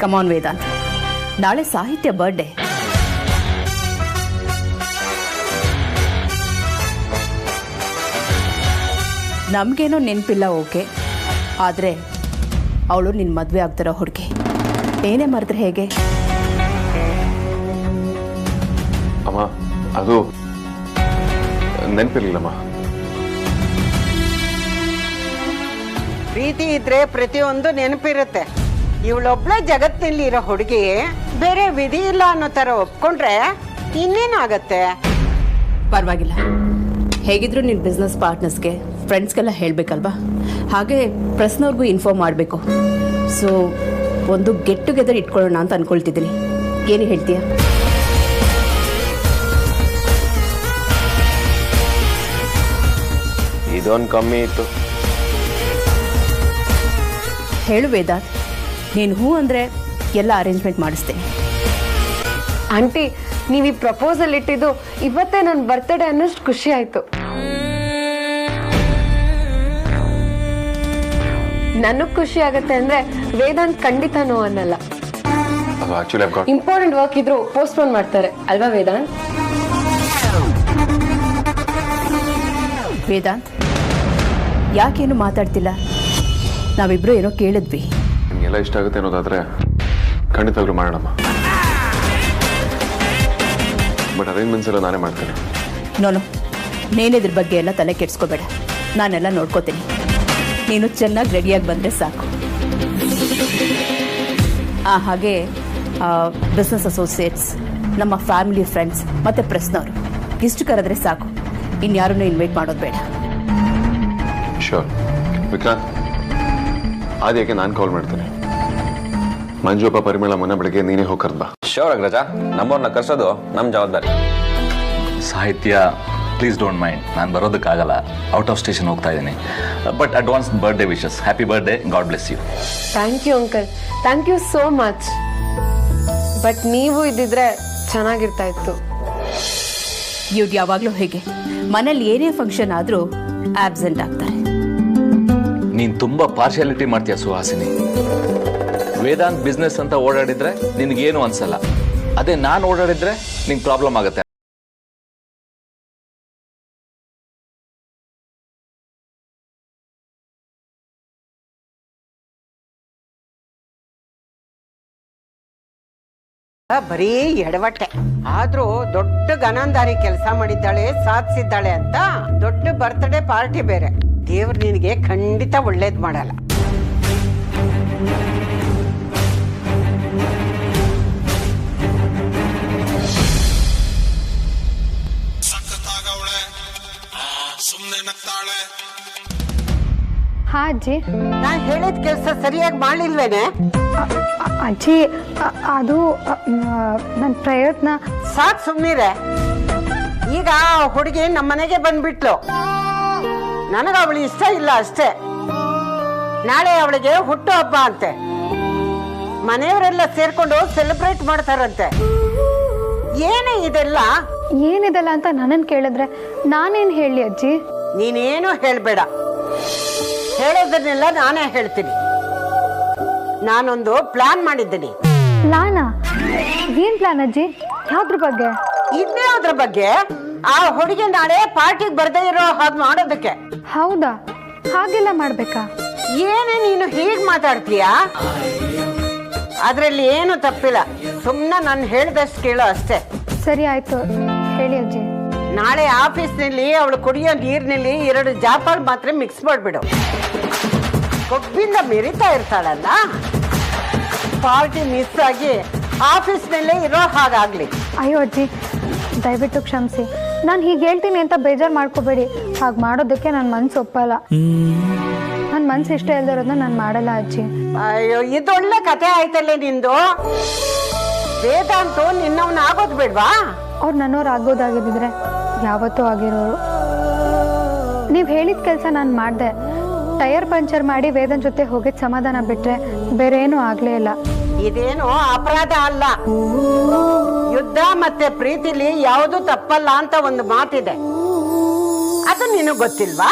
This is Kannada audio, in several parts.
ಕಮಾನ್ ವೇದಾಂತ್, ನಾಳೆ ಸಾಹಿತ್ಯ ಬರ್ಡೇ. ನಮಗೇನೋ ನೆನಪಿಲ್ಲ, ಓಕೆ, ಆದರೆ ಅವಳು ನಿನ್ನ ಮದುವೆ ಆಗ್ತಿರೋ ಹುಡುಗಿ. ಏನೇ ಮರೆದ್ರೆ ಹೇಗೆ? ಅಮ್ಮ, ಅದು ನೆನಪಿರ್ಲಿಲ್ಲಮ್ಮ. ಪ್ರೀತಿ ಇದ್ರೆ ಪ್ರತಿಯೊಂದು ನೆನಪಿರುತ್ತೆ. ಇವಳೊಬ್ಳೆ ಜಗತ್ತಿನಲ್ಲಿ ಇರೋ ಹುಡುಗಿ ಬೇರೆ ವಿಧಿ ಇಲ್ಲ ಅನ್ನೋ ತರ ಒಪ್ಕೊಂಡ್ರೆ ಇನ್ನೇನಾಗತ್ತೆ? ಪರವಾಗಿಲ್ಲ, ಹೇಗಿದ್ರು ನಿನ್ನ ಬಿಸ್ನೆಸ್ ಪಾರ್ಟ್ನರ್ಸ್ಗೆ, ಫ್ರೆಂಡ್ಸ್ಗೆಲ್ಲ ಹೇಳಬೇಕಲ್ವಾ? ಹಾಗೆ ಪ್ರೆಸ್ನವ್ರಿಗೂ ಇನ್ಫಾರ್ಮ್ ಮಾಡಬೇಕು. ಸೊ ಒಂದು ಗೆಟ್ ಟುಗೆದರ್ ಇಟ್ಕೊಳ್ಳೋಣ ಅಂತ ಅನ್ಕೊಳ್ತಿದ್ದೀನಿ. ಏನು ಹೇಳ್ತೀಯ? ಇದೊಂದು ಕಮ್ಮಿ ಇತ್ತು. ಹೇಳು ವೇದಾಂತ್, ನೀನು ಹೂ ಅಂದರೆ ಎಲ್ಲ ಅರೇಂಜ್ಮೆಂಟ್ ಮಾಡಿಸ್ತೇನೆ. ಆಂಟಿ, ನೀವು ಈ ಪ್ರಪೋಸಲ್ ಇಟ್ಟಿದ್ದು ಇವತ್ತೇ ನನ್ನ ಬರ್ತ್ಡೇ ಅನ್ನೋಷ್ಟು ಖುಷಿ ಆಯ್ತು. ನನಗ್ ಖುಷಿ ಆಗತ್ತೆ ಅಂದ್ರೆ ವೇದಾಂತ್ ಖಂಡಿತ ನೋ ಅನ್ನಲ್ಲ. ಇಂಪಾರ್ಟೆಂಟ್ ವರ್ಕ್ ಇದ್ರು ಪೋಸ್ಟ್ಪೋನ್ ಮಾಡ್ತಾರೆ ಅಲ್ವಾ ವೇದಾಂತ್? ವೇದಾಂತ್, ಯಾಕೇನು ಮಾತಾಡ್ತಿಲ್ಲ? ನಾವಿಬ್ರು ಏನೋ ಕೇಳಿದ್ವಿ. ನಿಮಗೆಲ್ಲ ಇಷ್ಟ ಆಗುತ್ತೆ ಅನ್ನೋದಾದ್ರೆ ಖಂಡಿತವಾಗ್ಲೂ ಮಾಡೋಣಮ್ಮ. ಬಟ್ ಅರೇಂಜ್ಮೆಂಟ್ಸ್ ಎಲ್ಲ ನಾನೇ ಮಾಡ್ತೇನೆ. ನೋನು, ನೀನಿದ್ರ ಬಗ್ಗೆ ಎಲ್ಲ ತಲೆ ಕೆಡ್ಸ್ಕೋಬೇಡ, ನಾನೆಲ್ಲ ನೋಡ್ಕೋತೀನಿ. ನೀನು ಚೆನ್ನಾಗಿ ರೆಡಿಯಾಗಿ ಬಂದರೆ ಸಾಕು. ಹಾಗೆ ಬಿಸ್ನೆಸ್ ಅಸೋಸಿಯೇಟ್ಸ್, ನಮ್ಮ ಫ್ಯಾಮಿಲಿ ಫ್ರೆಂಡ್ಸ್ ಮತ್ತು ಪ್ರೆಸ್ನವರು ಇಷ್ಟು ಕರೆದ್ರೆ ಸಾಕು. ಇನ್ಯಾರನ್ನೂ ಇನ್ವೈಟ್ ಮಾಡೋದು ಬೇಡ. ಶೋರ್ ವಿಕ್ರಾಂತ್, ಆದ್ಯಾಕೆ ನಾನು ಕಾಲ್ ಮಾಡ್ತೇನೆ. ಮಂಜುಪ್ಪ ಪರಿಮಳ ಮೊನ್ನೆ ಬೆಳಗ್ಗೆ ನೀನೇ ಹೋಗಿ ಕರ್ದ ಬಾ. ಶೋರ್ ಅಗ್ರಜ, ನಮ್ಮವ್ರನ್ನ ಕರ್ಸೋದು ನಮ್ಮ ಜವಾಬ್ದಾರಿ. ಸಾಹಿತ್ಯ, ಪ್ಲೀಸ್ ಡೋಂಟ್ ಮೈಂಡ್, ನಾನು ಬರೋದಕ್ಕಾಗಲ್ಲ, ಔಟ್ ಆಫ್ ಸ್ಟೇಷನ್ ಹೋಗ್ತಾ ಇದ್ದೀನಿ. But advance birthday wishes. Happy birthday, God bless you. Thank you uncle, thank you so much. But ನೀವು ಇದ್ದಿದ್ರೆ ಚೆನ್ನಾಗಿರ್ತಾ ಇತ್ತು. ಇವ್ರು ಯಾವಾಗಲೂ ಹೇಗೆ ಮನೇಲಿ ಏನೇ ಫಂಕ್ಷನ್ ಆದರೂ ಆಬ್ಸೆಂಟ್ ಆಗ್ತಾರೆ. ನೀನು ತುಂಬ ಪಾರ್ಶಿಯಾಲಿಟಿ ಮಾಡ್ತೀಯ ಸುಹಾಸಿನಿ. ವೇದಾಂತ್ ಬಿಸ್ನೆಸ್ ಅಂತ ಓಡಾಡಿದ್ರೆ ನಿನಗೇನು ಅನ್ಸಲ್ಲ. ಅದೇ ನಾನು ಓಡಾಡಿದ್ರೆ ನಿಂಗೆ ಪ್ರಾಬ್ಲಮ್ ಆಗುತ್ತೆ. ಬರೀ ಎಡವಟ್ಟೆ ಆದ್ರೂ ದೊಡ್ಡ ಗನಂದಾರಿ ಕೆಲಸ ಮಾಡಿದ್ದಾಳೆ, ಸಾಧಿಸಿದ್ದಾಳೆ ಅಂತ ದೊಡ್ಡ ಬರ್ತ್ಡೇ ಪಾರ್ಟಿ ಬೇರೆ. ದೇವ್ರು ನಿನಗೆ ಖಂಡಿತ ಒಳ್ಳೇದ್ ಮಾಡಲ್ಲ. ಹಾ ಅಜ್ಜಿ, ನಾನ್ ಹೇಳಿದ ಕೆಲಸ ಸರಿಯಾಗಿ ಮಾಡ್ಲಿಲ್ವೇನೆ? ಅಜ್ಜಿ ಅದು ನನ್ನ ಪ್ರಯತ್ನ. ಸಾಕ್ ಸುಮ್ನಿರೆ. ಈಗ ಹುಡುಗಿ ನಮ್ಮನೆಗೆ ಬಂದ್ಬಿಟ್ಲು. ನನಗ ಅವಳು ಇಷ್ಟ ಇಲ್ಲ ಅಷ್ಟೇ. ನಾಳೆ ಅವಳಿಗೆ ಹುಟ್ಟು ಹಬ್ಬ ಅಂತೆ. ಮನೆಯವರೆಲ್ಲ ಸೇರ್ಕೊಂಡು ಸೆಲೆಬ್ರೇಟ್ ಮಾಡ್ತಾರಂತೆ. ಏನೇ ಇದೆಲ್ಲ? ಏನಿದೆಲ್ಲ ಅಂತ ನನ್ನನ್ನು ಕೇಳಿದ್ರೆ ನಾನೇನು ಹೇಳಿ ಅಜ್ಜಿ? ನೀನೇನು ಹೇಳ್ಬೇಡ, ಹೇಳೋದನ್ನೆಲ್ಲ ನಾನೇ ಹೇಳ್ತೀನಿ. ನಾನೊಂದು ಪ್ಲಾನ್ ಮಾಡಿದ್ದೀನಿ. ಪ್ಲಾನಾ? ಏನ್ ಪ್ಲಾನ್ ಅಜ್ಜಿ? ಯಾವ್ದ್ರ ಬಗ್ಗೆ? ಇನ್ಯಾವ್ದ್ರ ಬಗ್ಗೆ? ಆ ಹುಡುಗಿ ನಾಳೆ ಪಾರ್ಟಿಗೆ ಬರ್ದೇ ಇರೋ ಹಾಗೆ ಮಾಡೋದಕ್ಕೆ. ಹೌದಾ? ಹಾಗೆಲ್ಲ ಮಾಡ್ಬೇಕಾ? ಏನೇ ನೀನು ಹೀಗ್ ಮಾತಾಡ್ತೀಯಾ? ಅದ್ರಲ್ಲಿ ಏನು ತಪ್ಪಿಲ್ಲ, ಸುಮ್ನೆ ನಾನು ಹೇಳ್ದಷ್ಟು ಕೇಳೋ ಅಷ್ಟೇ. ಸರಿ ಆಯ್ತು, ಹೇಳಿ ಅಜ್ಜಿ. ನಾಳೆ ಆಫೀಸ್ನಲ್ಲಿ ಅವಳು ಕುಡಿಯೋ ನೀರಿನಲ್ಲಿ 2 ಜಾಪಾಳ್ ಮಾತ್ರ ಮಿಕ್ಸ್ ಮಾಡ್ಬಿಡು. ಕೊಬ್ಬಿಂದ ಮೆರಿತಾ ಇರ್ತಾಳಲ್ಲ, ಪಾರ್ಟಿ ಮಿಸ್ ಆಗಿ ಆಫೀಸ್ನಲ್ಲೇ ಇರೋ ಹಾಗಾಗ್ಲಿ. ಅಯ್ಯೋ ಅಜ್ಜಿ, ದಯವಿಟ್ಟು ಕ್ಷಮಿಸಿ. ನಾನು ಹೀಗೆ ಹೇಳ್ತೀನಿ ಅಂತ ಬೇಜಾರು ಮಾಡ್ಕೋಬೇಡಿ. ಹಾಗೆ ಮಾಡೋದಕ್ಕೆ ನನ್ನ ಮನ್ಸು ಒಪ್ಪಲ್ಲ. ನನ್ನ ಮನ್ಸು ಇಷ್ಟ ಇಲ್ದಿರೋದನ್ನ ನಾನು ಮಾಡಲ್ಲ ಅಜ್ಜಿ. ಅಯ್ಯೋ, ಇದೊಳ್ಳೆ ಕತೆ ಆಯ್ತಲ್ಲೇ ನಿಂದು. ವೇದಾಂತು ನಿನ್ನವನ್ನ ಆಗೋದು ಬೇಡ್ವಾ? ಅವ್ರು ನನ್ನವ್ರು ಆಗೋದಾಗಿದ್ದಿದ್ರೆ ಯಾವತ್ತೂ ಆಗಿರೋರು. ನೀವು ಹೇಳಿದ ಕೆಲಸ ನಾನು ಮಾಡಿದೆ. ಟೈರ್ ಪಂಚರ್ ಮಾಡಿ ವೇದನ್ ಜೊತೆ ಹೋಗಿದ್ ಸಮಾಧಾನ ಬಿಟ್ರೆ ಬೇರೆ ಏನೂ ಆಗ್ಲೇ ಇಲ್ಲ. ಇದೇನು ಅಪರಾಧ ಅಲ್ಲ. ಯುದ್ಧ ಮತ್ತೆ ಪ್ರೀತಿಲಿ ಯಾವುದು ತಪ್ಪಲ್ಲ ಅಂತ ಒಂದು ಮಾತಿದೆ, ಅದು ನಿನಗೆ ಗೊತ್ತಿಲ್ವಾ?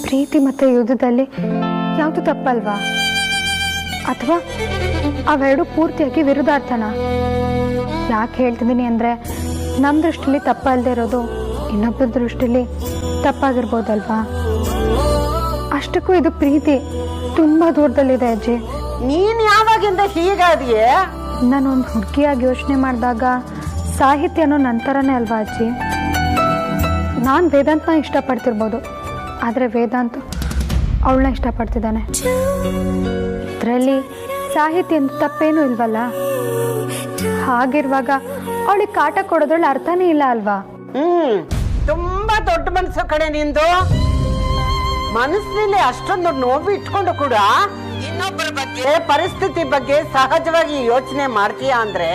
ಪ್ರೀತಿ ಮತ್ತೆ ಯುದ್ಧದಲ್ಲಿ ಯಾವುದು ತಪ್ಪಲ್ವಾ? ಅಥವಾ ಅವೆರಡು ಪೂರ್ತಿಯಾಗಿ ವಿರುದ್ಧಾರ್ಥನ. ಯಾಕೆ ಹೇಳ್ತಿದ್ದೀನಿ ಅಂದರೆ ನಮ್ಮ ದೃಷ್ಟಿಲಿ ತಪ್ಪಲ್ಲದೆ ಇರೋದು ಇನ್ನೊಬ್ಬರ ದೃಷ್ಟಿಲಿ ತಪ್ಪಾಗಿರ್ಬೋದಲ್ವಾ? ಅಷ್ಟಕ್ಕೂ ಇದು ಪ್ರೀತಿ ತುಂಬ ದೂರದಲ್ಲಿದೆ ಅಜ್ಜಿ. ನೀನ್ ಯಾವಾಗಿಂದ ಹೀಗಾದಿಯೇ? ನಾನೊಂದು ಹುಡುಗಿಯಾಗಿ ಯೋಚನೆ ಮಾಡಿದಾಗ ಸಾಹಿತ್ಯ ಅನ್ನೋ ನಂತರನೇ ಅಲ್ವಾ ಅಜ್ಜಿ? ನಾನು ವೇದಾಂತನ ಇಷ್ಟಪಡ್ತಿರ್ಬೋದು, ಆದರೆ ವೇದಾಂತ್ ಅವಳನ್ನ ಇಷ್ಟಪಡ್ತಿದ್ದಾನೆ. ಇದರಲ್ಲಿ ಸಾಹಿತ್ಯ ಅಂತ ತಪ್ಪೇನೂ ಇಲ್ವಲ್ಲ? ಹಾಗಿರುವಾಗ ಅವಳಿಗೆ ಕಾಟ ಕೊಡೋದ್ರಲ್ಲಿ ಅರ್ಥನೇ ಇಲ್ಲ ಅಲ್ವಾ? ತುಂಬಾ ದೊಡ್ಡ ಮನಸ್ಸು ಕಡೆ ನಿಂದು. ಮನಸ್ಸಿನಲ್ಲಿ ಅಷ್ಟೊಂದು ನೋವು ಇಟ್ಕೊಂಡು ಕೂಡ ಇನ್ನೊಬ್ಬರ ಬಗ್ಗೆ ಪರಿಸ್ಥಿತಿ ಬಗ್ಗೆ ಸಹಜವಾಗಿ ಯೋಚನೆ ಮಾಡ್ತೀಯ ಅಂದ್ರೆ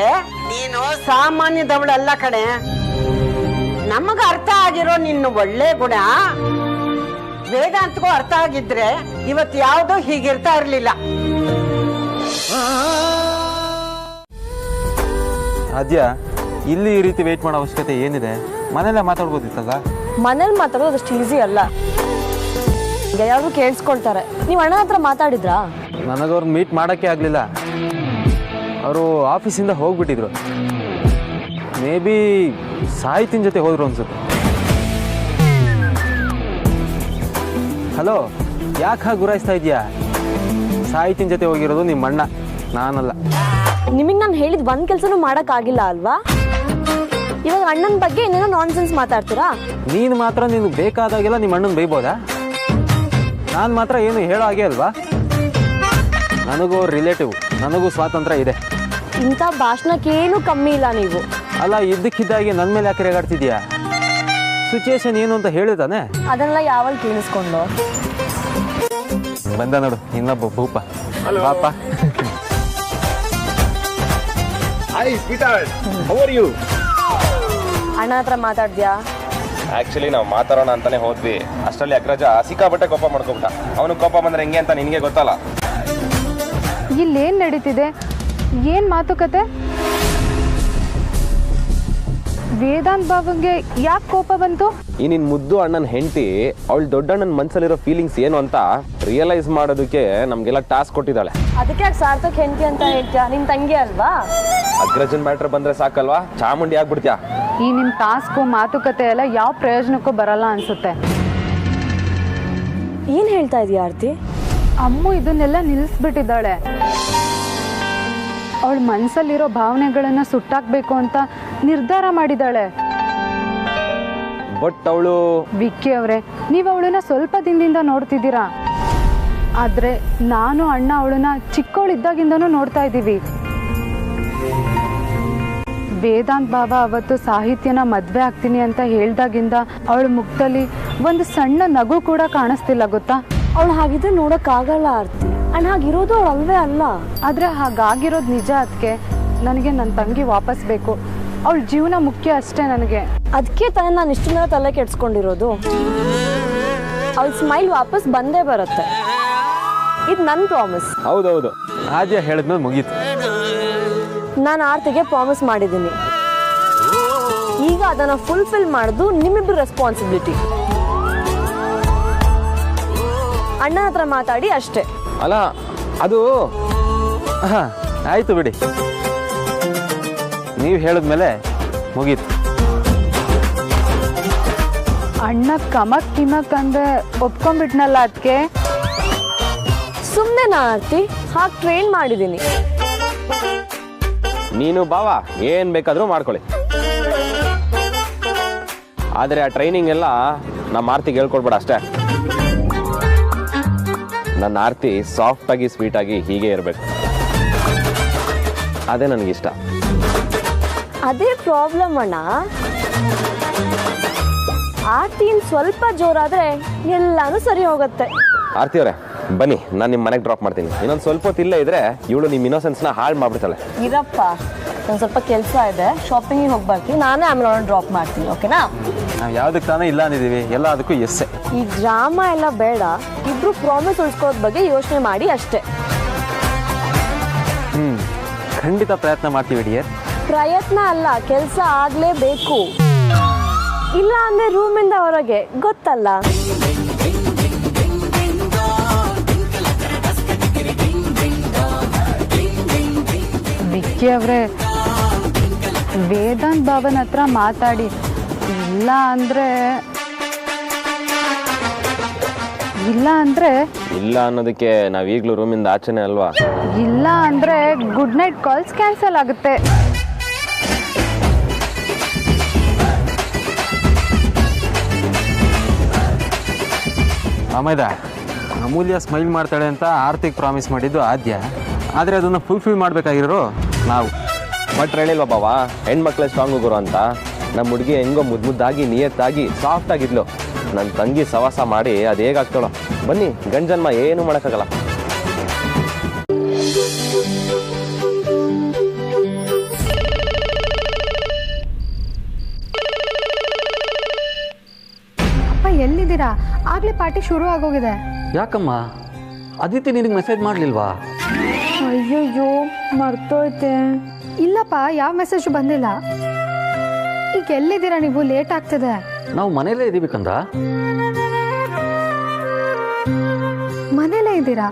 ನೀನು ಸಾಮಾನ್ಯದವಳಲ್ಲ ಕಣೆ. ನಮಗ ಅರ್ಥ ಆಗಿರೋ ನಿನ್ನ ಒಳ್ಳೆ ಗುಣ ವೇದಾಂತಗೂ ಅರ್ಥ ಆಗಿದ್ರೆ ಇವತ್ತು ಯಾವುದೋ ಹೀಗಿರ್ತಾ ಇರ್ಲಿಲ್ಲ. ಅದ್ಯ ಇಲ್ಲಿ ಈ ರೀತಿ ವೇಟ್ ಮಾಡೋ ಅವಶ್ಯಕತೆ ಏನಿದೆ? ಮನೆಯಲ್ಲೇ ಮಾತಾಡ್ಬೋದಿತ್ತಲ್ಲ. ಮನೇಲಿ ಮಾತಾಡೋದು ಅಷ್ಟು ಈಸಿ ಅಲ್ಲ, ಯಾರು ಕೇಳಿಸ್ಕೊಳ್ತಾರೆ. ನೀವು ಅಣ್ಣ ಹತ್ರ ಮಾತಾಡಿದ್ರಾ? ನನಗವ್ರನ್ನ ಮೀಟ್ ಮಾಡೋಕ್ಕೆ ಆಗಲಿಲ್ಲ. ಅವರು ಆಫೀಸಿಂದ ಹೋಗ್ಬಿಟ್ಟಿದ್ರು. ಮೇ ಬಿ ಸಾಹಿತಿನ ಜೊತೆ ಹೋದ್ರು ಅನ್ಸುತ್ತೆ. ಹಲೋ, ಯಾಕೆ ಹಾಗೆ ಗುರಾಯಿಸ್ತಾ ಇದೆಯಾ? ಸಾಹಿತಿನ ಜೊತೆ ಹೋಗಿರೋದು ನಿಮ್ಮ ಅಣ್ಣ, ನಾನಲ್ಲ. ನಿಮಗೆ ನಾನು ಹೇಳಿದ ಒಂದು ಕೆಲಸನೂ ಮಾಡೋಕ್ಕಾಗಿಲ್ಲ ಅಲ್ವಾ? ಇವಾಗ ಅಣ್ಣನ ಬಗ್ಗೆ ಏನೇನೋ ನಾನ್ಸೆನ್ಸ್ ಮಾತಾಡ್ತೀರಾ? ನೀನು ಮಾತ್ರ ನಿನಗೆ ಬೇಕಾದಾಗೆಲ್ಲ ನಿಮ್ಮ ಅಣ್ಣನ ಬೈಬೋದಾ? ನಾನು ಮಾತ್ರ ಏನು ಹೇಳೋ ಹಾಗೆ ಅಲ್ವಾ? ನನಗೂ ರಿಲೇಟಿವ್, ನನಗೂ ಸ್ವಾತಂತ್ರ್ಯ ಇದೆ. ಇಂಥ ಭಾಷಣಕ್ಕೇನು ಕಮ್ಮಿ ಇಲ್ಲ ನೀವು. ಅಲ್ಲ, ಇದ್ದಕ್ಕಿದ್ದಾಗೆ ನನ್ನ ಮೇಲೆ ಯಾಕೆ ರೇಗಾಡ್ತಿದ್ಯಾ? ಸಿಚುಯೇಷನ್ ಏನು ಅಂತ ಹೇಳಿದಾನೆ. ಅದನ್ನೆಲ್ಲ ಯಾವಾಗ ಕೇಳಿಸ್ಕೊಂಡು ಬಂದ ನೋಡು ಇನ್ನೊಬ್ಬ ಭೂಪ. ಪಾಪ ಅಣ್ಣ ಹತ್ರ ಮಾತಾಡ್ದ್ಯಾ? ಆಕ್ಚುಲಿ ನಾವು ಮಾತಾಡೋಣ ಅಂತಾನೆ ಹೋದ್ವಿ. ಅಷ್ಟರಲ್ಲಿ ಅಗ್ರಜ ಸಿಕ್ಕಾಬಟ್ಟೆ ಕೋಪ ಮಾಡ್ಕೊಬಿಟ್ಟ. ಅವನು ಕೋಪ ಬಂದ್ರೆ ಹೆಂಗೆ ಅಂತ ನಿನಗೆ ಗೊತ್ತಲ್ಲ. ಇಲ್ಲೇನು ನಡೀತಿದೆ? ಏನು ಮಾತುಕತೆ? ವೇದಾಂತ್ ಬಾಬುಗೆ ಯಾಕೆ ಕೋಪ ಬಂತು? ಈ ನಿನ್ ಮುದ್ದು ಅಣ್ಣನ ಹೆಂಡತಿ ಅವಳು ದೊಡ್ಡಣ್ಣನ ಮನ್ಸಲ್ಲಿರೋ ಫೀಲಿಂಗ್ಸ್ ಏನು ಅಂತ ರಿಯಲೈಸ್ ಮಾಡೋದಕ್ಕೆ ನಮ್ಗೆಲ್ಲ ಟಾಸ್ಕ್ ಕೊಟ್ಟಿದ್ದಾಳೆ. ಅದಕ್ಕೆ ಯಾಕೆ ಸಾರ್ಥಕ್ ಹೆಂಡತಿ ಅಂತ ಹೇಳ್ತೀಯಾ? ನಿನ್ ತಂಗಿ ಅಲ್ವಾ? ಅಗ್ರಜನ್ ಮ್ಯಾಟ್ರ್ ಬಂದ್ರೆ ಸಾಕಲ್ವಾ ಚಾಮುಂಡಿ ಆಗ್ಬಿಡ್ತೀಯಾ? ಈ ನಿಮ್ಮ ಟಾಸ್ಕು ಮಾತುಕತೆ ಎಲ್ಲ ಯಾವ ಪ್ರಯೋಜನಕ್ಕೂ ಬರಲ್ಲ ಅನ್ಸುತ್ತೆ. ಏನ್ ಹೇಳ್ತಾ ಇದೀಯ ಆರ್ತಿ? ಅಮ್ಮು ಇದನ್ನೆಲ್ಲ ನಿಲ್ಲಿಸ್ಬಿಟ್ಟಿದ್ದಾಳೆ. ಅವಳ ಮನಸ್ಸಲ್ಲಿರೋ ಭಾವನೆಗಳನ್ನ ಸುಟ್ಟಾಕ್ಬೇಕು ಅಂತ ನಿರ್ಧಾರ ಮಾಡಿದ್ದಾಳೆ. ಬಟ್ ಅವಳು ವಿಕ್ಕಿ ಅವರೇ, ನೀವು ಅವಳನ್ನ ಸ್ವಲ್ಪ ದಿನದಿಂದ ನೋಡ್ತಿದ್ದೀರಾ, ಆದ್ರೆ ನಾನು ಅಣ್ಣ ಅವಳನ್ನ ಚಿಕ್ಕವಳಿದ್ದಾಗಿಂದನೂ ನೋಡ್ತಾ ಇದ್ದೀವಿ. ವೇದಾಂತ್ ಬಾಬಾ ಅವತ್ತು ಸಾಹಿತ್ಯನ ಮದ್ವೆ ಆಗ್ತೀನಿ ಅಂತ ಹೇಳ್ದಾಗಿಂದ ಅವಳ ಮುಖದಲ್ಲಿ ಒಂದು ಸಣ್ಣ ನಗು ಕೂಡ ಕಾಣಿಸ್ತಿಲ್ಲ, ಗೊತ್ತಾ? ಅವಳು ಹಾಗಿದ್ರೆ ನೋಡೋಕ್ಕಾಗಲ್ಲ ಆರ್ತಿ. ಅಣ್ಣ ಹಾಗಿರೋದು ಅವಳು ಅಲ್ವೇ ಅಲ್ಲ. ಆದರೆ ಹಾಗಾಗಿರೋದು ನಿಜ. ಅದಕ್ಕೆ ನನಗೆ ನನ್ನ ತಂಗಿ ವಾಪಸ್ ಬೇಕು. ಅವಳ ಜೀವನ ಮುಖ್ಯ ಅಷ್ಟೇ ನನಗೆ. ಅದಕ್ಕೆ ತಾನೇ ನಾನು ಇಷ್ಟು ದಿನ ತಲೆ ಕೆಡ್ಸ್ಕೊಂಡಿರೋದು. ಅವಳ ಸ್ಮೈಲ್ ವಾಪಸ್ ಬಂದೇ ಬರುತ್ತೆ. ಇದು ನನ್ನ ಪ್ರಾಮಿಸ್. ಹೌದೌದು, ಆದ್ಯ ಹೇಳಿದ್ಮೇಲೆ ಮುಗೀತು. ನಾನು ಆರ್ತಿಗೆ ಪ್ರಾಮಿಸ್ ಮಾಡಿದ್ದೀನಿ. ಈಗ ಅದನ್ನು ಫುಲ್ಫಿಲ್ ಮಾಡೋದು ನಿಮ್ಮಿಬ್ರು ರೆಸ್ಪಾನ್ಸಿಬಿಲಿಟಿ. ಅಣ್ಣ ಹತ್ರ ಮಾತಾಡಿ ಅಷ್ಟೇ. ಅಲ್ಲ ಅದು ಹಾಂ ಆಯಿತು ಬಿಡಿ, ನೀವು ಹೇಳಿದ್ಮೇಲೆ ಮುಗೀತು. ಅಣ್ಣ ಕಮಕ್ ಕಿಮಕ್ ಅಂದ್ರೆ ಒಪ್ಕೊಂಡ್ಬಿಟ್ನಲ್ಲ ಅದಕ್ಕೆ. ಸುಮ್ಮನೆ ನಾ ಆರ್ತಿ, ಹಾಗೆ ಟ್ರೈನ್ ಮಾಡಿದ್ದೀನಿ. ನೀನು ಬಾವ ಏನ್ ಬೇಕಾದ್ರೂ ಮಾಡ್ಕೊಳ್ಳಿ, ಆದ್ರೆ ಆ ಟ್ರೈನಿಂಗ್ ಎಲ್ಲ ನಮ್ಮ ಆರ್ತಿಗೆ ಹೇಳ್ಕೊಡ್ಬೇಡ ಅಷ್ಟೇ. ನನ್ನ ಆರ್ತಿ ಸಾಫ್ಟ್ ಆಗಿ ಸ್ವೀಟ್ ಆಗಿ ಹೀಗೆ ಇರಬೇಕು, ಅದೇ ನನಗಿಷ್ಟ. ಅದೇ ಪ್ರಾಬ್ಲಮ್ ಅಣ್ಣ. ಆರ್ತಿ ಸ್ವಲ್ಪ ಜೋರಾದ್ರೆ ಎಲ್ಲಾನು ಸರಿ ಹೋಗುತ್ತೆ. ಆರ್ತಿ ಅವರೇ ಬನ್ನಿ, ನಾನು ನಿಮ್ಮ ಮನೆಗೆ ಡ್ರಾಪ್ ಮಾಡ್ತೀನಿ. ಇನ್ನೊಂದು ಸ್ವಲ್ಪ ಹೊತ್ತು ಇಲ್ಲೇ ಇದ್ರೆ ಇವಳು ನಿಮ್ಮ ಇನ್ನೋಸೆನ್ಸ್ನ ಹಾಳು ಮಾಡ್ಬಿಡ್ತಾಳೆ. ಇರಪ್ಪ, ಒಂದು ಸ್ವಲ್ಪ ಕೆಲಸ ಇದೆ, ಶಾಪಿಂಗಿಗೆ ಹೋಗಿ ಬರ್ತೀನಿ. ನಾನೇ ಆಮೇಲೆ ಅವಳನ್ನ ಡ್ರಾಪ್ ಮಾಡ್ತೀನಿ, ಓಕೆನಾ? ನಾವು ಯಾವುದಕ್ಕೆ ತಾನೇ ಇಲ್ಲ ಅಂದಿದ್ದೀವಿ, ಎಲ್ಲ ಅದಕ್ಕೂ ಎಸ್ಸೆ. ಈ ಡ್ರಾಮಾ ಎಲ್ಲ ಬೇಡ, ಇಬ್ರು ಪ್ರಾಮಿಸ್ ಉಳಿಸ್ಕೊಳ್ಳೋದ್ ಬಗ್ಗೆ ಯೋಚನೆ ಮಾಡಿ ಅಷ್ಟೇ. ಖಂಡಿತ ಪ್ರಯತ್ನ ಮಾಡ್ತೀವಿ ಡಿಯರ್. ಪ್ರಯತ್ನ ಅಲ್ಲ, ಕೆಲಸ ಆಗ್ಲೇಬೇಕು. ಇಲ್ಲ ಅಂದ್ರೆ ರೂಮಿಂದ ಹೊರಗೆ, ಗೊತ್ತಲ್ಲ? ವಿಕ್ಕಿ ಅವರೇ, ವೇದಾಂತ್ ಬಾಬನ್ ಹತ್ರ ಮಾತಾಡಿ, ಇಲ್ಲ ಅಂದರೆ ಇಲ್ಲ ಅನ್ನೋದಕ್ಕೆ ನಾವೀಗಲೂ ರೂಮಿಂದ ಆಚೆನೆ ಅಲ್ವಾ? ಇಲ್ಲ ಅಂದರೆ ಗುಡ್ ನೈಟ್ ಕಾಲ್ಸ್ ಕ್ಯಾನ್ಸಲ್ ಆಗುತ್ತೆ. ಆಮೇದ ಅಮೂಲ್ಯ ಸ್ಮೈಲ್ ಮಾಡ್ತಾಳೆ ಅಂತ ಆರ್ತಿಗೆ ಪ್ರಾಮಿಸ್ ಮಾಡಿದ್ದು ಆದ್ಯ, ಆದರೆ ಅದನ್ನು ಫುಲ್ಫಿಲ್ ಮಾಡಬೇಕಾಗಿರೋ ನಾವು. ಬಟ್ ಹೇಳಿಲ್ವಾ ಬಾವ, ಹೆಣ್ಮಕ್ಳೇ ಸ್ಟ್ರಾಂಗ್ ಹೋಗೋರು ಅಂತ. ನಮ್ಮ ಹುಡುಗಿ ಹೆಂಗೋ ಮುದ್ದಾಗಿ ನಿಯತ್ತಾಗಿ ಸಾಫ್ಟ್ ಆಗಿದ್ಲು. ನನ್ನ ತಂಗಿ ಸವಾಸ ಮಾಡಿ ಅದು ಹೇಗಾಗ್ತಾಳೋ. ಬನ್ನಿ, ಗಂಡ ಜನ್ಮ ಏನು ಮಾಡೋಕ್ಕಾಗಲ್ಲ. ಅಪ್ಪ ಎಲ್ಲಿದ್ದೀರಾ? ಆಗ್ಲೇ ಪಾರ್ಟಿ ಶುರು ಆಗೋಗಿದೆ. ಯಾಕಮ್ಮ ಅದಿತಿ ನಿನಗೆ ಮೆಸೇಜ್ ಮಾಡಲಿಲ್ವಾ? ಅಯ್ಯಯ್ಯೋ, ಮರ್ತೋಯ್ತೆ. ಇಲ್ಲಪ್ಪ, ಯಾವ ಮೆಸೇಜ್ ಬಂದಿಲ್ಲ. ಈಗ ಎಲ್ಲಿದ್ದೀರಾ ನೀವು? ಲೇಟ್ ಆಗ್ತಿದೆ. ನಾವು ಮನೇಲೇ ಇದ್ದೀವಿ ಕಂದ. ಮನೇಲೇ ಇದ್ದೀರಾ?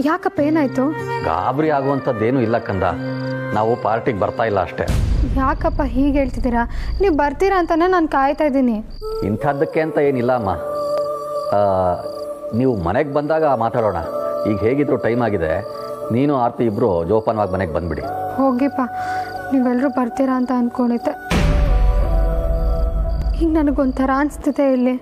ಯಾಕಪ್ಪ, ಏನಾಯ್ತು? ಗಾಬರಿ ಆಗುವಂಥದ್ದೇನು ಇಲ್ಲ ಕಂದ, ನಾವು ಪಾರ್ಟಿಗೆ ಬರ್ತಾ ಇಲ್ಲ ಅಷ್ಟೇ. ಯಾಕಪ್ಪ ಹೀಗೆ ಹೇಳ್ತಿದ್ದೀರಾ? ನೀವು ಬರ್ತೀರಾ ಅಂತಾನೆ ನಾನು ಕಾಯ್ತಾ ಇದ್ದೀನಿ. ಇಂಥದ್ದಕ್ಕೆ ಅಂತ ಏನಿಲ್ಲ ಅಮ್ಮ, ನೀವು ಮನೆಗೆ ಬಂದಾಗ ಮಾತಾಡೋಣ. ಈಗ ಹೇಗಿದ್ರು ಟೈಮ್ ಆಗಿದೆ, ನೀನು ಆರ್ತಿ ಇಬ್ಬರು ಜೋಪಾನವಾಗಿ ಮನೆಗೆ ಬಂದುಬಿಡಿ. ಹೋಗಿಪ್ಪ, ನೀವೆಲ್ಲರೂ ಬರ್ತೀರಾ ಅಂತ ಅಂದ್ಕೊಂಡಿದ್ದೆ. ಈಗ ನನಗೊಂಥರ ಅನಿಸ್ತಿದೆ ಇಲ್ಲಿ.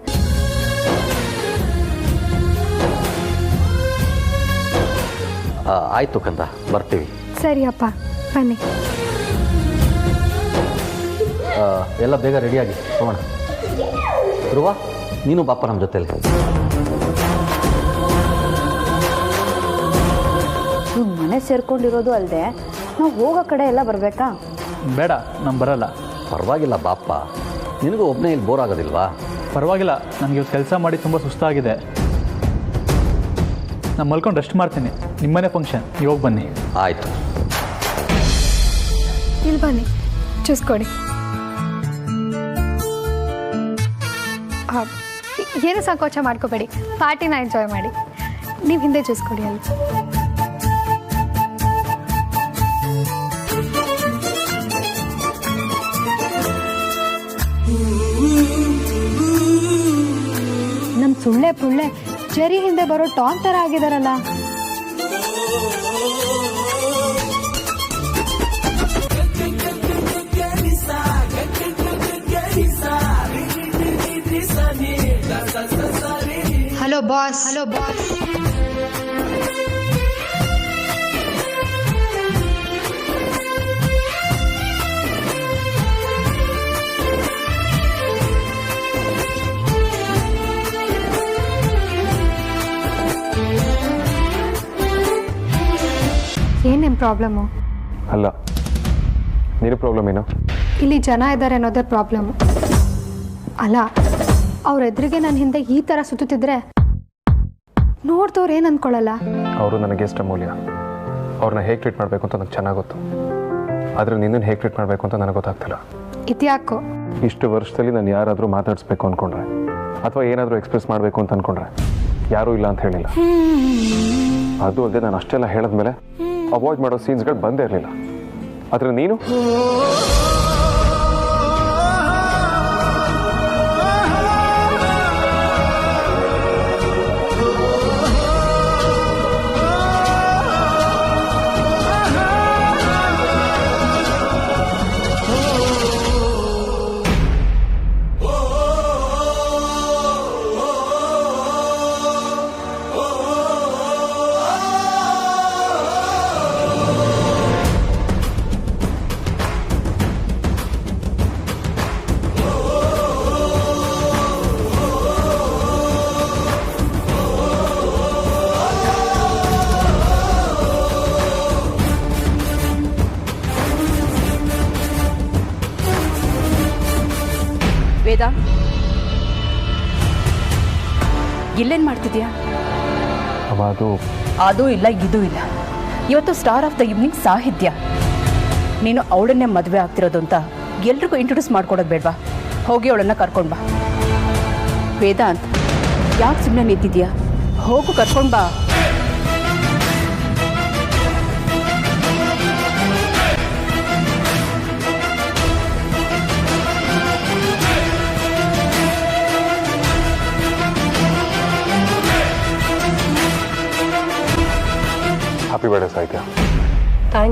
ಆಯಿತು ಕಂದ, ಬರ್ತೀವಿ. ಸರಿಯಪ್ಪ, ಬನ್ನಿ. ಎಲ್ಲ ಬೇಗ ರೆಡಿಯಾಗಿ ಹೋಗೋಣ. ಧ್ರುವ, ನೀನು ಬಾಪ ನಮ್ಮ ಜೊತೆಲಿ. ಮನೆ ಸೇರ್ಕೊಂಡಿರೋದು ಅಲ್ಲದೆ ನಾವು ಹೋಗೋ ಕಡೆ ಎಲ್ಲ ಬರಬೇಕಾ? ಬೇಡ, ನಾನು ಬರಲ್ಲ. ಪರವಾಗಿಲ್ಲ ಬಾಪ, ನಿನಗೂ ಒಬ್ಬನೇ ಇಲ್ಲಿ ಬೋರ್ ಆಗೋದಿಲ್ವಾ? ಪರವಾಗಿಲ್ಲ, ನನಗೆ ಕೆಲಸ ಮಾಡಿ ತುಂಬ ಸುಸ್ತಾಗಿದೆ. ನಾನು ಮಲ್ಕೊಂಡು ರೆಸ್ಟ್ ಮಾಡ್ತೀನಿ. ನಿಮ್ಮನೆ ಫಂಕ್ಷನ್, ನೀವು ಹೋಗಿ ಬನ್ನಿ. ಆಯಿತು. ಇಲ್ಲಿ ಬನ್ನಿ, ಚೂಸ್ಕೊಡಿ. ಏನು ಸಂಕೋಚ ಮಾಡ್ಕೋಬೇಡಿ, ಪಾರ್ಟಿನ ಎಂಜಾಯ್ ಮಾಡಿ. ನೀವು ಹಿಂದೆ ಚೂಸ್ಕೊಡಿ ಅಲ್ಲಿ. ನಮ್ಮ ಸುಳ್ಳೆ ಪುಳ್ಳೆ ಚೆರಿ ಹಿಂದೆ ಬರೋ ಟಾನ್ ಥರ ಆಗಿದಾರಲ್ಲ. Hello boss. ಏನೇನು ಪ್ರಾಬ್ಲಮ್ಮು? ಅಲ್ಲ, ನೀನು ಪ್ರಾಬ್ಲಮ್ ಏನು? ಇಲ್ಲಿ ಜನ ಇದ್ದಾರೆ ಅನ್ನೋದೇ ಪ್ರಾಬ್ಲಮ್ಮು. ಅಲ್ಲ, ಅವ್ರ ಎದುರಿಗೆ ನನ್ನ ಹಿಂದೆ ಈ ಥರ ಸುತ್ತಿದ್ರೆ ನೋಡ್ದವ್ರು ಏನು ಅಂದ್ಕೊಳ್ಳಲ್ಲ? ಅವರು ನನಗೆ ಎಷ್ಟು ಅಮೂಲ್ಯ. ಅವ್ರನ್ನ ಹೇಗೆ ಟ್ರೀಟ್ ಮಾಡಬೇಕು ಅಂತ ನನಗೆ ಚೆನ್ನಾಗಿ ಗೊತ್ತು. ಆದರೆ ನಿನ್ನನ್ನು ಹೇಗೆ ಟ್ರೀಟ್ ಮಾಡಬೇಕು ಅಂತ ನನಗೆ ಗೊತ್ತಾಗ್ತಿಲ್ಲ. ಇದ್ಯಾಕೋ? ಇಷ್ಟು ವರ್ಷದಲ್ಲಿ ನಾನು ಯಾರಾದರೂ ಮಾತಾಡಿಸ್ಬೇಕು ಅಂದ್ಕೊಂಡ್ರೆ ಅಥವಾ ಏನಾದರೂ ಎಕ್ಸ್ಪ್ರೆಸ್ ಮಾಡಬೇಕು ಅಂತ ಅಂದ್ಕೊಂಡ್ರೆ ಯಾರೂ ಇಲ್ಲ ಅಂತ ಹೇಳಿಲ್ಲ. ಅದು ಅಲ್ಲದೆ ನಾನು ಅಷ್ಟೆಲ್ಲ ಹೇಳಿದ್ಮೇಲೆ ಅವಾಯ್ಡ್ ಮಾಡೋ ಸೀನ್ಸ್ಗಳು ಬಂದೇ ಇರಲಿಲ್ಲ. ಆದರೆ ನೀನು ವೇದ, ಇಲ್ಲೇನು ಮಾಡ್ತಿದ್ಯಾ? ಅದು ಇಲ್ಲ, ಇದು ಇಲ್ಲ. ಇವತ್ತು ಸ್ಟಾರ್ ಆಫ್ ದ ಈವ್ನಿಂಗ್ ಸಾಹಿತ್ಯ. ನೀನು ಅವಳನ್ನೇ ಮದುವೆ ಆಗ್ತಿರೋದು ಅಂತ ಎಲ್ರಿಗೂ ಇಂಟ್ರೊಡ್ಯೂಸ್ ಮಾಡ್ಕೊಡೋದು ಬೇಡವಾ? ಹೋಗಿ ಅವಳನ್ನು ಕರ್ಕೊಂಡು ಬಾ. ವೇದಾಂತ್, ಯಾಕೆ ಸುಮ್ಮನೆ ನಿಂತಿದ್ಯಾ? ಹೋಗು, ಕರ್ಕೊಂಡು ಬಾ.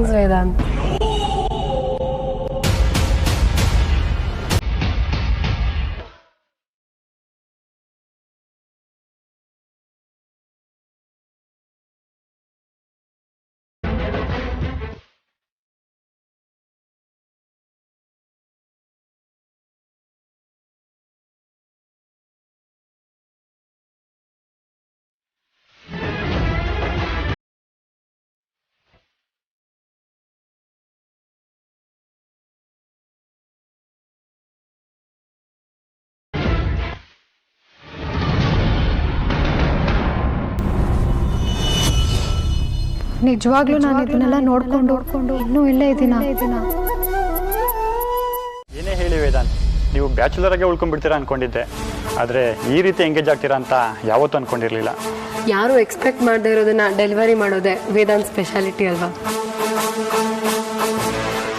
ಥ್ಯಾಂಕ್ಸ್ ವೇದಾಂತ್. ನಿಜವಾಗ್ಲೂ ನಾನು ಇದನ್ನೆಲ್ಲ ನೋಡ್ಕೊಂಡು ಇನ್ನೂ ಇಲ್ಲೇ ಇದ್ದೀನ. ಏನೇ ಹೇಳಿ ವೇದಾಂತ್, ನೀವು ಬ್ಯಾಚುಲರ್ ಆಗಿ ಉಳ್ಕೊಂಡ್ಬಿಡ್ತೀರಾ ಅನ್ಕೊಂಡಿದ್ದೆ, ಆದರೆ ಈ ರೀತಿ ಎಂಗೇಜ್ ಆಗ್ತೀರಾ ಅಂತ ಯಾವತ್ತೂ ಅನ್ಕೊಂಡಿರ್ಲಿಲ್ಲ. ಯಾರು ಎಕ್ಸ್ಪೆಕ್ಟ್ ಮಾಡದೇ ಇರೋದನ್ನ ಡೆಲಿವರಿ ಮಾಡೋದೇ ವೇದಾಂತ್ ಸ್ಪೆಷಾಲಿಟಿ ಅಲ್ವಾ?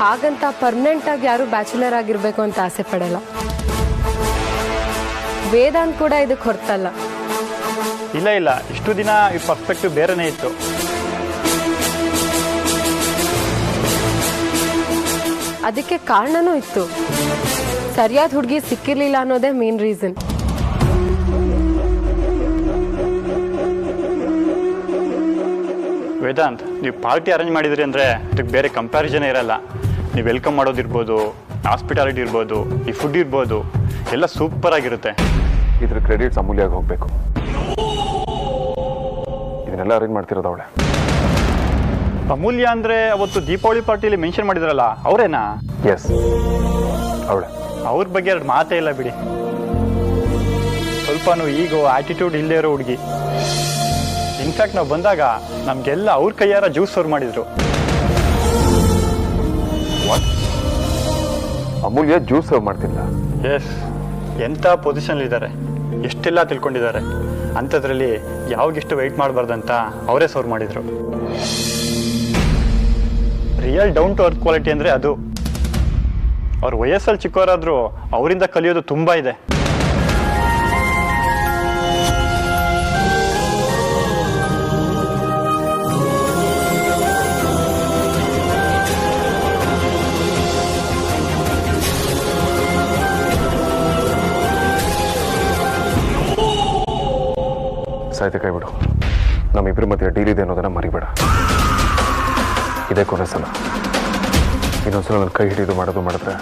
ಹಾಗಂತ ಪರ್ಮನೆಂಟ್ ಆಗಿ ಯಾರು ಬ್ಯಾಚುಲರ್ ಆಗಿರ್ಬೇಕು ಅಂತ ಆಸೆ ಪಡಲ್ಲ. ವೇದಾಂತ್ ಕೂಡ ಇದಕ್ಕೆ ಹೊರತಲ್ಲ. ಇಲ್ಲ, ಇಷ್ಟು ದಿನ ಈ ಪರ್ಸ್ಪೆಕ್ಟಿವ್ ಬೇರೆನೇ ಇತ್ತು. ಅದಕ್ಕೆ ಕಾರಣನೂ ಇತ್ತು. ಸರಿಯಾದ ಹುಡುಗಿ ಸಿಕ್ಕಿರ್ಲಿಲ್ಲ ಅನ್ನೋದೇ ಮೇನ್ ರೀಸನ್. ವೇದಾಂತ್, ನೀವು ಪಾರ್ಟಿ ಅರೇಂಜ್ ಮಾಡಿದ್ರಿ ಅಂದರೆ ಅದಕ್ಕೆ ಬೇರೆ ಕಂಪ್ಯಾರಿಸನೇ ಇರಲ್ಲ. ನೀವು ವೆಲ್ಕಮ್ ಮಾಡೋದಿರ್ಬೋದು, ಹಾಸ್ಪಿಟಾಲಿಟಿ ಇರ್ಬೋದು, ಈ ಫುಡ್ ಇರ್ಬೋದು, ಎಲ್ಲ ಸೂಪರ್ ಆಗಿರುತ್ತೆ. ಇದ್ರ ಕ್ರೆಡಿಟ್ಸ್ ಅಮೂಲ್ಯವಾಗಿ ಹೋಗಬೇಕು. ಇದನ್ನೆಲ್ಲ ಅರೇಂಜ್ ಮಾಡ್ತಿರೋದು ಅವಳೆ. ಅಮೂಲ್ಯ ಅಂದರೆ ಅವತ್ತು ದೀಪಾವಳಿ ಪಾರ್ಟಿಯಲ್ಲಿ ಮೆನ್ಷನ್ ಮಾಡಿದ್ರಲ್ಲ, ಅವರೇನಾ? ಎಸ್, ಅವಳೆ. ಅವ್ರ ಬಗ್ಗೆ ಎರಡು ಮಾತೇ ಇಲ್ಲ ಬಿಡಿ. ಸ್ವಲ್ಪನೂ ಈಗೋ ಆಟಿಟ್ಯೂಡ್ ಇಲ್ಲೇ ಇರೋ ಹುಡುಗಿ. ಇನ್ಫ್ಯಾಕ್ಟ್ ನಾವು ಬಂದಾಗ ನಮಗೆಲ್ಲ ಅವ್ರ ಕೈಯಾರ ಜ್ಯೂಸ್ ಸರ್ವ್ ಮಾಡಿದ್ರು. ಅಮೂಲ್ಯ ಜ್ಯೂಸ್ ಸರ್ವ್ ಮಾಡ್ತಿಲ್ಲ? ಎಸ್, ಎಂಥ ಪೊಸಿಷನ್ಲಿದ್ದಾರೆ, ಎಷ್ಟೆಲ್ಲ ತಿಳ್ಕೊಂಡಿದ್ದಾರೆ. ಅಂಥದ್ರಲ್ಲಿ ಯಾವಾಗಿಷ್ಟು ವೆಯ್ಟ್ ಮಾಡಬಾರ್ದಂತ ಅವರೇ ಸರ್ವ್ ಮಾಡಿದರು. Real down to earth quality ಅಂದರೆ ಅದು. ಅವ್ರ ವಯಸ್ಸಲ್ಲಿ ಚಿಕ್ಕವರಾದರೂ ಅವರಿಂದ ಕಲಿಯೋದು ತುಂಬ ಇದೆ. ಸಾಯ್ತೆ ಕೈ ಬಿಡು. ನಮ್ಮಿಬ್ಬರ ಮಧ್ಯೆ ಡೀಲ್ ಇದೆ ಅನ್ನೋದನ್ನ ಮರಿಬೇಡ. ಇದೇ ಕೊನೆ ಸಲ. ಇನ್ನೊಂದ್ಸಲ ನನ್ನ ಕೈ ಹಿಡಿದು ಮಾಡಿದ್ರೆ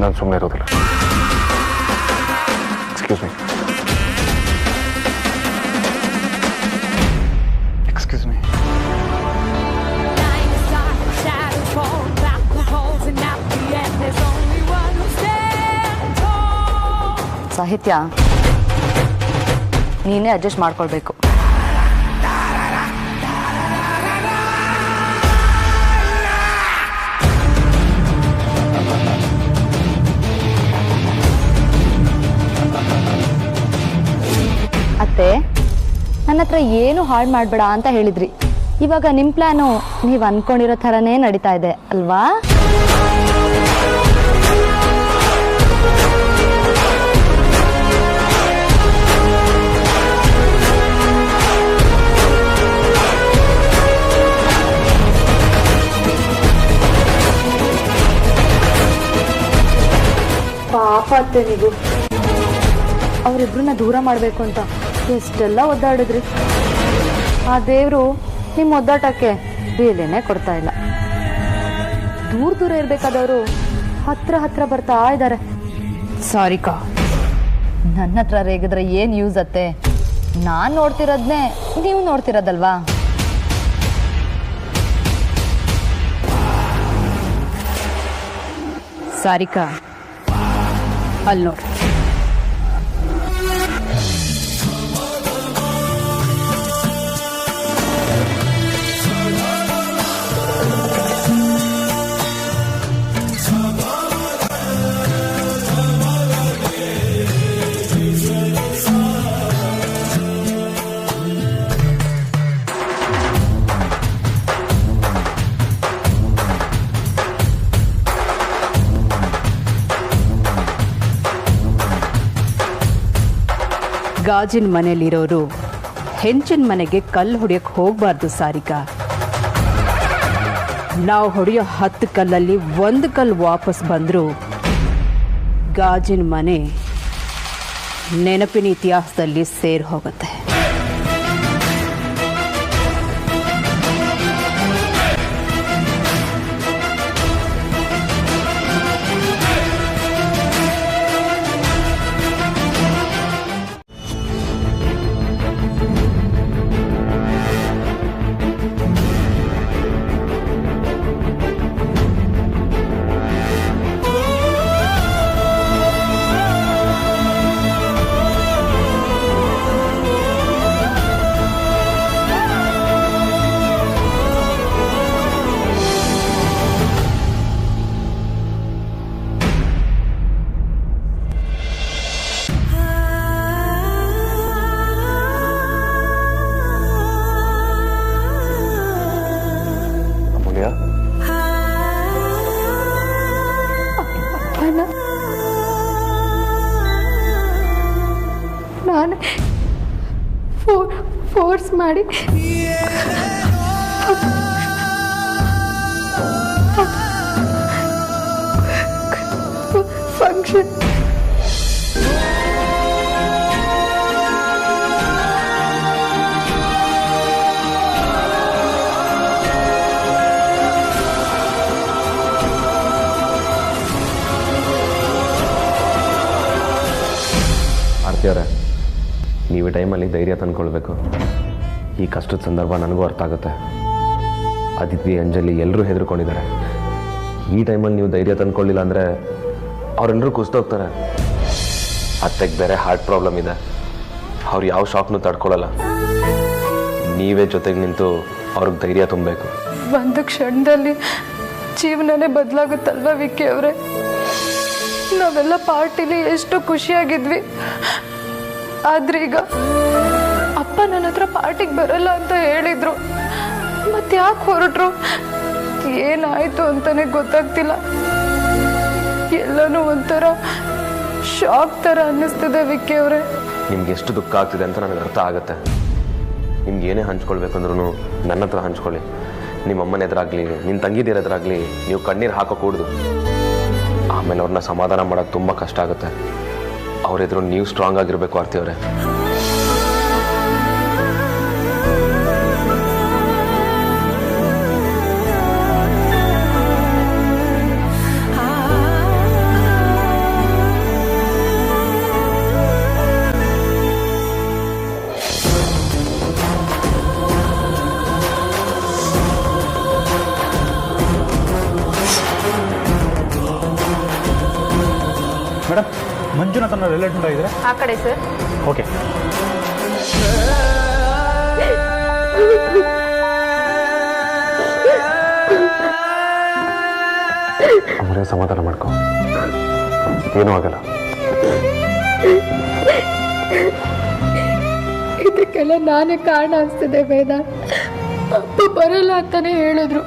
ನಾನು ಸುಮ್ಮನೆ ಇರೋದಿಲ್ಲ. Excuse me. ಸಾಹಿತ್ಯ, ನೀನೇ ಅಡ್ಜಸ್ಟ್ ಮಾಡ್ಕೊಳ್ಬೇಕು. ಅತ್ತೆ, ನನ್ನ ಹತ್ರ ಏನು ಹಾಳು ಮಾಡಬೇಡ ಅಂತ ಹೇಳಿದ್ರಿ. ಇವಾಗ ನಿಮ್ಮ ಪ್ಲಾನು ನೀವು ಅನ್ಕೊಂಡಿರೋ ಥರನೇ ನಡೀತಾ ಇದೆ ಅಲ್ವಾ? ಪಾಪ ಅತ್ತೆ, ನೀವು ಅವರಿಬ್ರನ್ನ ದೂರ ಮಾಡಬೇಕು ಅಂತ ಎಷ್ಟೆಲ್ಲ ಒದ್ದಾಡಿದ್ರಿ. ಆ ದೇವರು ನಿಮ್ಮ ಒದ್ದಾಟಕ್ಕೆ ಬೇಲೆನೇ ಕೊಡ್ತಾ ಇಲ್ಲ. ದೂರ ಇರಬೇಕಾದವರು ಹತ್ರ ಬರ್ತಾ ಇದ್ದಾರೆ. ಸಾರಿಕಾ, ನನ್ನ ಹತ್ರ ರೇಗಿದ್ರೆ ಏನು ಯೂಸ್ ಅತ್ತೆ? ನಾನು ನೋಡ್ತಿರೋದನ್ನೇ ನೀವು ನೋಡ್ತಿರೋದಲ್ವಾ? ಸಾರಿಕಾ, ಅಲ್ಲಿ ನೋಡಿ. ಗಾಜಿನ ಮನೆಯಲ್ಲಿರೋರು ಹೆಂಚಿನ ಮನೆಗೆ ಕಲ್ಲು ಹೊಡೆಯಕ್ಕೆ ಹೋಗಬಾರ್ದು ಸಾರಿಕಾ. ನಾವು ಹೊಡೆಯೋ 10 ಕಲ್ಲಲ್ಲಿ 1 ಕಲ್ಲು ವಾಪಸ್ ಬಂದರೂ ಗಾಜಿನ ಮನೆ ನೆನಪಿನ ಇತಿಹಾಸದಲ್ಲಿ ಸೇರಿ ಹೋಗುತ್ತೆ. ನಾನು ಫೋರ್ಸ್ ಮಾಡಿ ಫಂಕ್ಷನ್ ಆರ್ತಿಯವರೇ, ನೀವು ಈ ಟೈಮಲ್ಲಿ ಧೈರ್ಯ ತಂದ್ಕೊಳ್ಬೇಕು. ಈ ಕಷ್ಟದ ಸಂದರ್ಭ ನನಗೂ ಅರ್ಥ ಆಗುತ್ತೆ. ಅದಿತಿ, ಅಂಜಲಿ ಎಲ್ಲರೂ ಹೆದರ್ಕೊಂಡಿದ್ದಾರೆ. ಈ ಟೈಮಲ್ಲಿ ನೀವು ಧೈರ್ಯ ತಂದ್ಕೊಳ್ಳಿಲ್ಲ ಅಂದರೆ ಅವರೆಲ್ಲರೂ ಕುಸಿದೋಗ್ತಾರೆ. ಅತ್ತೆಗೆ ಬೇರೆ ಹಾರ್ಟ್ ಪ್ರಾಬ್ಲಮ್ ಇದೆ. ಅವ್ರು ಯಾವ ಶಾಕ್ನೂ ತಡ್ಕೊಳ್ಳಲ್ಲ. ನೀವೇ ಜೊತೆಗೆ ನಿಂತು ಅವ್ರಿಗೆ ಧೈರ್ಯ ತುಂಬಬೇಕು. ಒಂದು ಕ್ಷಣದಲ್ಲಿ ಜೀವನನೇ ಬದಲಾಗುತ್ತಲ್ವ ವಿಕ್ಕಿ ಅವರೇ? ನಾವೆಲ್ಲ ಪಾರ್ಟಿಲಿ ಎಷ್ಟು ಖುಷಿಯಾಗಿದ್ವಿ. ಆದ್ರೆ ಈಗ ಅಪ್ಪ ನನ್ನ ಹತ್ರ ಪಾರ್ಟಿಗೆ ಬರಲ್ಲ ಅಂತ ಹೇಳಿದ್ರು. ಮತ್ತೆ ಯಾಕೆ ಹೊರಟ್ರು, ಏನಾಯ್ತು ಅಂತಾನೆ ಗೊತ್ತಾಗ್ತಿಲ್ಲ. ಎಲ್ಲನೂ ಒಂಥರ ಶಾಕ್ ಥರ ಅನ್ನಿಸ್ತಿದೆ ವಿಕ್ಕಿ ಅವರೇ. ನಿಮ್ಗೆ ಎಷ್ಟು ದುಃಖ ಆಗ್ತಿದೆ ಅಂತ ನನಗೆ ಅರ್ಥ ಆಗುತ್ತೆ. ನಿಮ್ಗೆ ಏನೇ ಹಂಚ್ಕೊಳ್ಬೇಕಂದ್ರೂ ನನ್ನ ಹತ್ರ ಹಂಚ್ಕೊಳ್ಳಿ. ನಿಮ್ಮ ಅಮ್ಮನ ಎದುರಾಗಲಿ, ನಿಮ್ಮ ತಂಗಿದಿರ ಎದುರಾಗಲಿ ನೀವು ಕಣ್ಣೀರು ಹಾಕೋಕೂಡ್ದು. ಆಮೇಲೆ ಅವ್ರನ್ನ ಸಮಾಧಾನ ಮಾಡೋದು ತುಂಬ ಕಷ್ಟ ಆಗುತ್ತೆ. ಅವರೆದುರು ನೀವು ಸ್ಟ್ರಾಂಗ್ ಆಗಿರಬೇಕು ಆರ್ತಿಯವರೇ. ಮೇಡಮ್, ಮಂಜುನಾಥ್ ಅನ್ನೋ ರಿಲೇಟಿವ್ ಆಗಿದ್ರೆ ಆ ಕಡೆ ಸರ್. ಓಕೆ. ಅವರೇ ಸಮಾಧಾನ ಮಾಡ್ಕೊ, ಏನೂ ಆಗಲ್ಲ. ಇದಕ್ಕೆಲ್ಲ ನಾನೇ ಕಾರಣ ಅನಿಸ್ತಿದೆ ವೇದ. ಅಪ್ಪ ಬರಲ್ಲ ಅಂತಾನೆ ಹೇಳಿದ್ರು.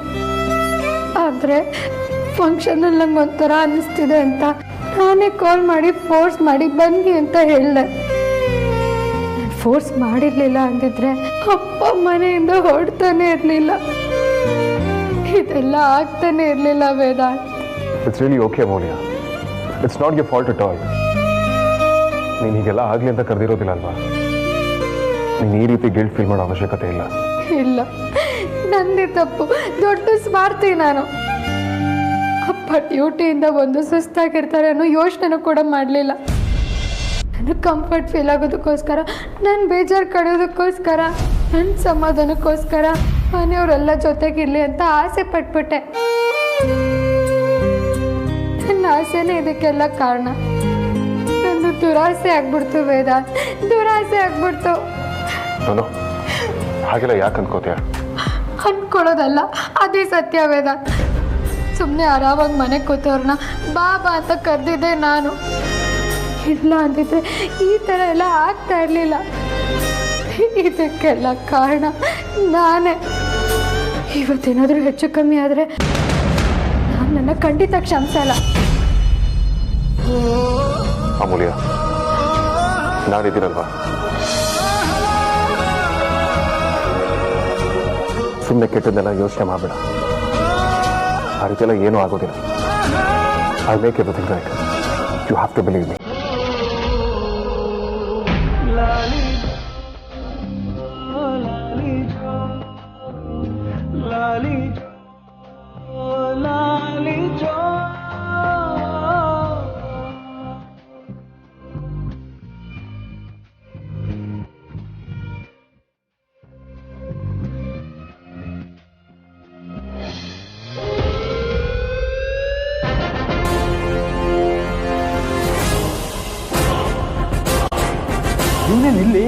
ಆದರೆ ಫಂಕ್ಷನಲ್ಲಿ ನಂಗೆ ಒಂಥರ ಅನ್ನಿಸ್ತಿದೆ ಅಂತ ನಾನೇ ಕಾಲ್ ಮಾಡಿ ಫೋರ್ಸ್ ಮಾಡಿ ಬನ್ನಿ ಅಂತ ಹೇಳಿದೆ. ಫೋರ್ಸ್ ಮಾಡಿರ್ಲಿಲ್ಲ ಅಂದಿದ್ರೆ ಅಪ್ಪ ಮನೆಯಿಂದ ಹೊರಡ್ತಾನೆ ಇರಲಿಲ್ಲ. ಇದೆಲ್ಲ ಆಗ್ತಾನೆ ಇರಲಿಲ್ಲ ವೇದಾಂತ್. ಇಟ್ಸ್ ರಿಯಲಿ ಓಕೆ ಮೌಲ್ಯ. It's not your fault at all. ನೀನು ಹೀಗೆಲ್ಲ ಆಗಲಿ ಅಂತ ಕರೆದಿರೋದಿಲ್ಲ ಅಲ್ವಾ? ನೀನು ಈ ರೀತಿ ಗಿಲ್ಟ್ ಫೀಲ್ ಮಾಡೋ ಅವಶ್ಯಕತೆ ಇಲ್ಲ. ಇಲ್ಲ, ನಂದೇ ತಪ್ಪು. ದೊಡ್ಡ ಸ್ವಾರ್ಥಿ ನಾನು. ಅಪ್ಪ ಡ್ಯೂಟಿಯಿಂದ ಒಂದು ಸುಸ್ತಾಗಿರ್ತಾರೆ ಅನ್ನೋ ಯೋಚನೆನೂ ಕೂಡ ಮಾಡಲಿಲ್ಲ. ನನಗೆ ಕಂಫರ್ಟ್ ಫೀಲ್ ಆಗೋದಕ್ಕೋಸ್ಕರ, ನನ್ನ ಬೇಜಾರು ಕಳೆಯೋದಕ್ಕೋಸ್ಕರ, ನನ್ನ ಸಮಾಧಾನಕ್ಕೋಸ್ಕರ ಮನೆಯವರೆಲ್ಲ ಜೊತೆಗಿರಲಿ ಅಂತ ಆಸೆ ಪಟ್ಬಿಟ್ಟೆ. ನನ್ನ ಆಸೆನೇ ಇದಕ್ಕೆಲ್ಲ ಕಾರಣ. ನನ್ನ ದುರಾಸೆ ಆಗ್ಬಿಡ್ತು ವೇದಾಂತ್, ದುರಾಸೆ ಆಗ್ಬಿಡ್ತು. ಹಾಗೆಲ್ಲ ಯಾಕೆ ಅನ್ಕೋತೀಯ? ಅನ್ಕೊಳ್ಳೋದಲ್ಲ, ಅದೇ ಸತ್ಯ ವೇದಾಂತ್. ಸುಮ್ಮನೆ ಆರಾಮಾಗಿ ಮನೆ ಕೂತವ್ರನ್ನ ಬಾಬಾ ಅಂತ ಕರೆದಿದ್ದೆ ನಾನು. ಇಲ್ಲ ಅಂದಿದ್ರೆ ಈ ಥರ ಎಲ್ಲ ಆಗ್ತಾ ಇರಲಿಲ್ಲ. ಇದಕ್ಕೆಲ್ಲ ಕಾರಣ ನಾನೇ. ಇವತ್ತೇನಾದರೂ ಹೆಚ್ಚು ಕಮ್ಮಿ ಆದರೆ ನಾನು ನನ್ನ ಖಂಡಿತ ಕ್ಷಮಿಸಲ್ಲ. ಅಮೂಲ್ಯ, ನಾನಿದ್ದೀನಲ್ವಾ? ಸುಮ್ಮನೆ ಕೆಟ್ಟದ್ದೆಲ್ಲ ಯೋಚನೆ ಮಾಡಬೇಡ. ಆ ರೀತಿ ಎಲ್ಲ ಏನೂ ಆಗೋದಿಲ್ಲ. I make everything right. You have to believe me. ಇವನೇನು ಇಲ್ಲಿ